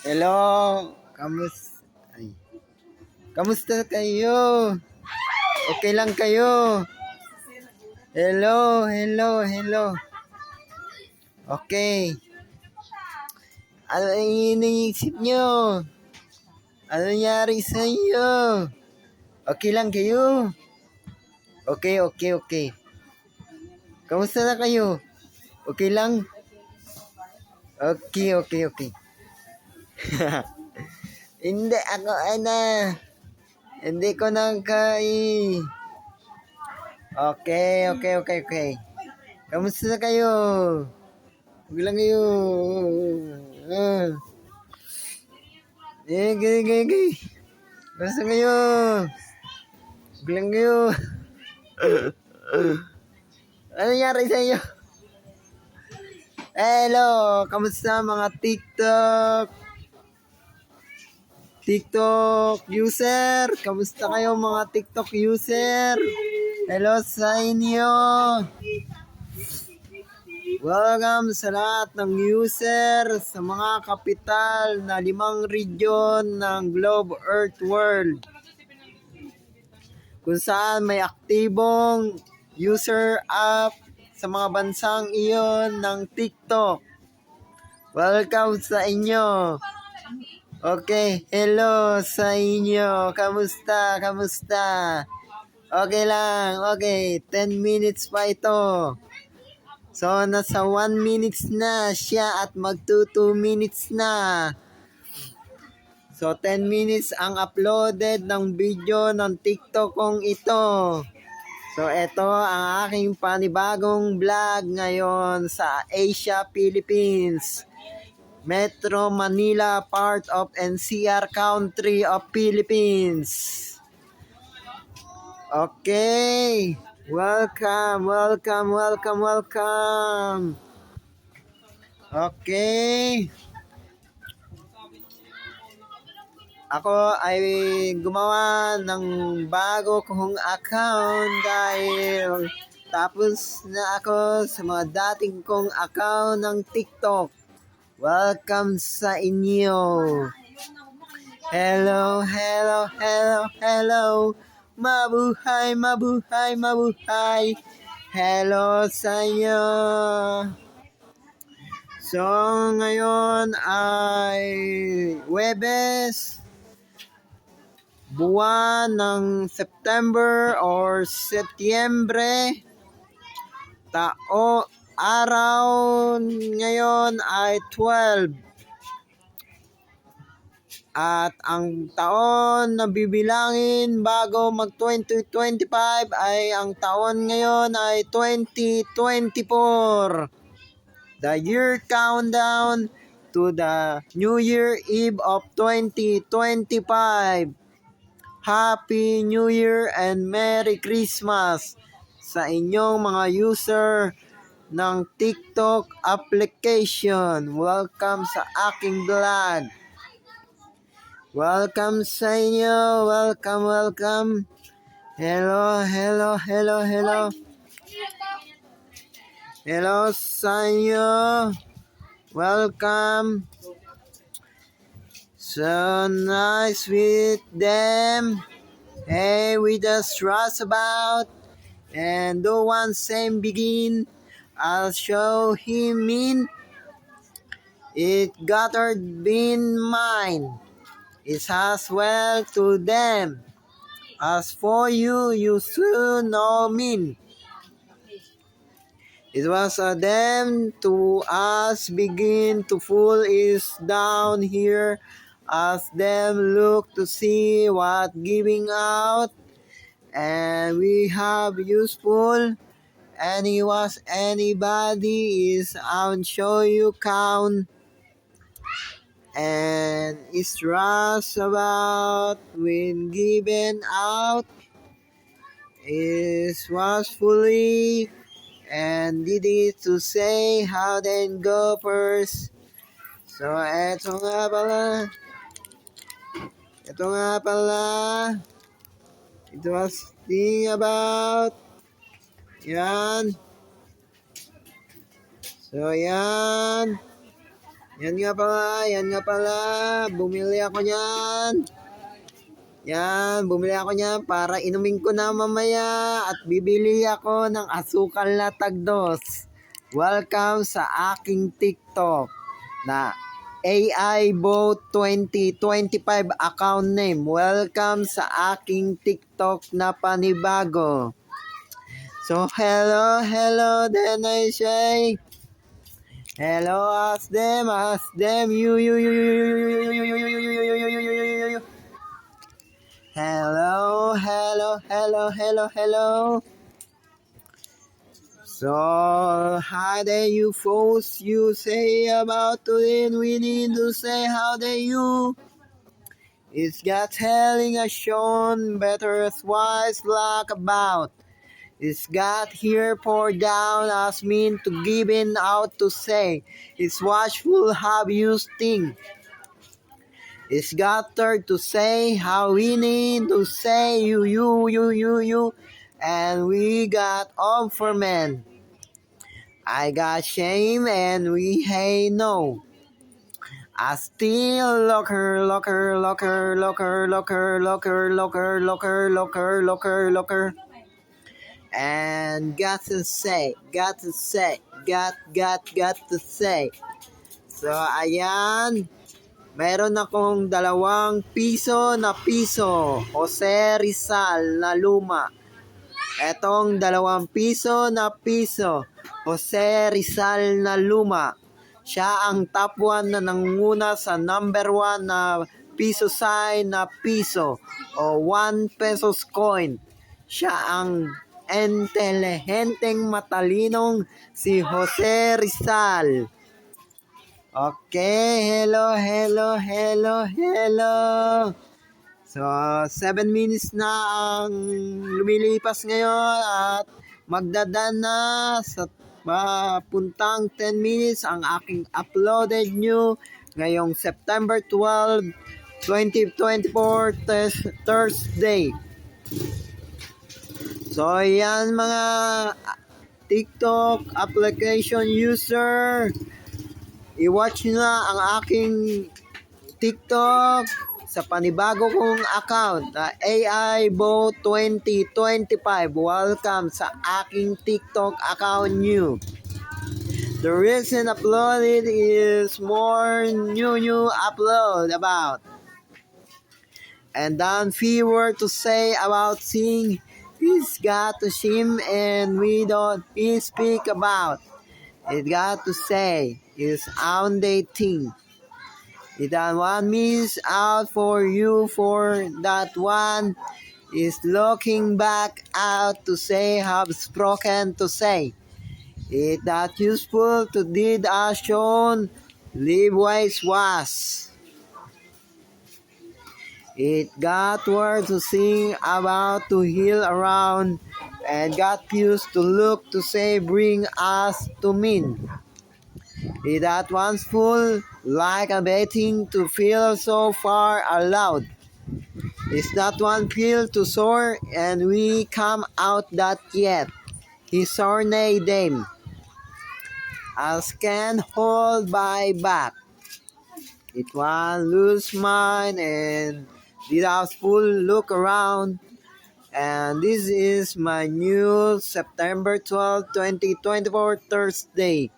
Hello, ay, kamusta kayo? Okay lang kayo? Hello. Okay. Ano ang iniisip nyo? Ano nangyari sa inyo? Okay lang kayo? Okay. Kamusta na kayo? Okay lang? Okay. Hindi ako Hindi ko nang Okay. Kamusta na kayo? Okay lang kayo? Ah. Okay. Kamusta kayo? Okay lang kayo? Ano nangyari sa inyo? Hello, kamusta mga TikTok user? Kamusta kayo mga TikTok user? Hello sa inyo. Welcome sa lahat ng user sa mga kapital na 5 region ng Globe Earth World, kung saan may aktibong user app sa mga bansang iyon ng TikTok. Welcome sa inyo. Okay, hello sa inyo. Kamusta? Okay lang, okay. 10 minutes pa ito. So, nasa 1 minutes na siya at magto 2 minutes na. So, 10 minutes ang uploaded ng video ng TikTok kong ito. So, ito ang aking panibagong vlog ngayon sa Asia, Philippines. Metro Manila, part of NCR country of Philippines. Okay. Welcome. Okay. Ako ay gumawa ng bago kong account dahil tapos na ako sa mga dating kong account ng TikTok. Welcome sa inyo. Hello. Mabuhay. Hello sa inyo. So, ngayon ay Huwebes, buwan ng September or Setyembre. Araw ngayon ay 12. At ang taon na bibilangin bago mag 2025 ay ang taon ngayon ay 2024. The year countdown to the New Year Eve of 2025. Happy New Year and Merry Christmas sa inyong mga user ng TikTok application. Welcome sa aking vlog. Welcome sa inyo. Welcome. Hello. Hello sa inyo. Welcome. So nice with them. Hey, we just trust about. And do one same begin. I'll show him in. It gathered been mine. It has well to them. As for you, you soon know me. It was a them to us begin to full is down here as them look to see what giving out, and we have useful. Anybody is on show you count, and is trust about when given out is was fully and did it to say how then go first. So eto nga pala it was thing about yan. So yan Yan nga pala, bumili ako niyan. Bumili ako niyan para inumin ko na mamaya at bibili ako ng asukal na tagdos. Welcome sa aking TikTok na AI Boat 2025 account name. Welcome sa aking TikTok na panibago. So hello, then I say, hello, ask them, you. Hello. So, how they you folks, you say about today, we need to say how they you. It's got telling a shown better wise luck about. It's got here pour down as mean to giving out to say. It's watchful have you sting. It's got third to say how we need to say you. And we got all for men. I got shame and we hey no. I still locker. And got to say. So, ayan. Meron akong 2 piso na piso. Jose Rizal na luma. Etong 2 piso na piso. Jose Rizal na luma. Siya ang top 1 na nanguna sa number 1 na piso sign na piso o 1 pesos coin. Siya ang intelihenteng matalinong si Jose Rizal. Okay, hello. So, 7 minutes na ang lumilipas ngayon at magdadaan na sa puntang 10 minutes ang aking uploaded new ngayong September 12, 2024, Thursday. So, yan mga TikTok application user. I-watch nyo na ang aking TikTok sa panibago kong account, AI Boat 2025. Welcome sa aking TikTok account new. The recent uploaded is more new upload about. And then fewer to say about seeing he's got to shim and we don't speak about. It got to say is on dating. It that one miss out for you for that one is looking back out to say have spoken to say. It that useful to did as shown live ways was. It got word to sing about to heal around and got used to look to say bring us to mean. It that once full like a betting to feel so far aloud. It's not one feel to soar and we come out that yet. He sornay them. As can hold by back. It one lose mine and did a full look around. And this is my new September 12, 2024 Thursday.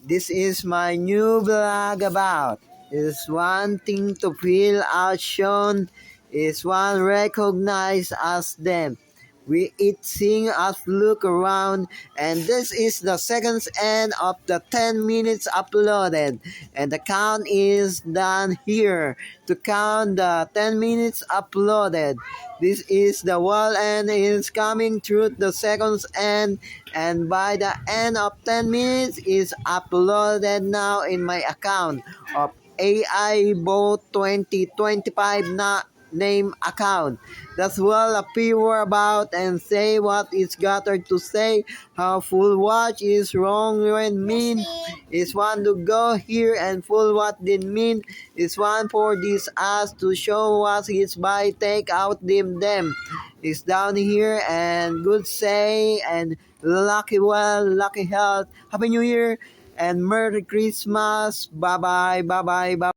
This is my new blog about. Is one thing to feel outshone. Is one recognized as them. We eat, sing, us look around, and this is the second end of the 10 minutes uploaded, and the count is done here to count the 10 minutes uploaded. This is the wall end is coming through the seconds end, and by the end of 10 minutes is uploaded now in my account of AI Boat 2025 na name account. That will appear about and say what is gathered to say. How full watch is wrong when mean is one to go here and full what did mean is one for this us to show what is by take out them is down here and good say and lucky well lucky health. Happy New Year and Merry Christmas. Bye-bye, bye-bye, bye.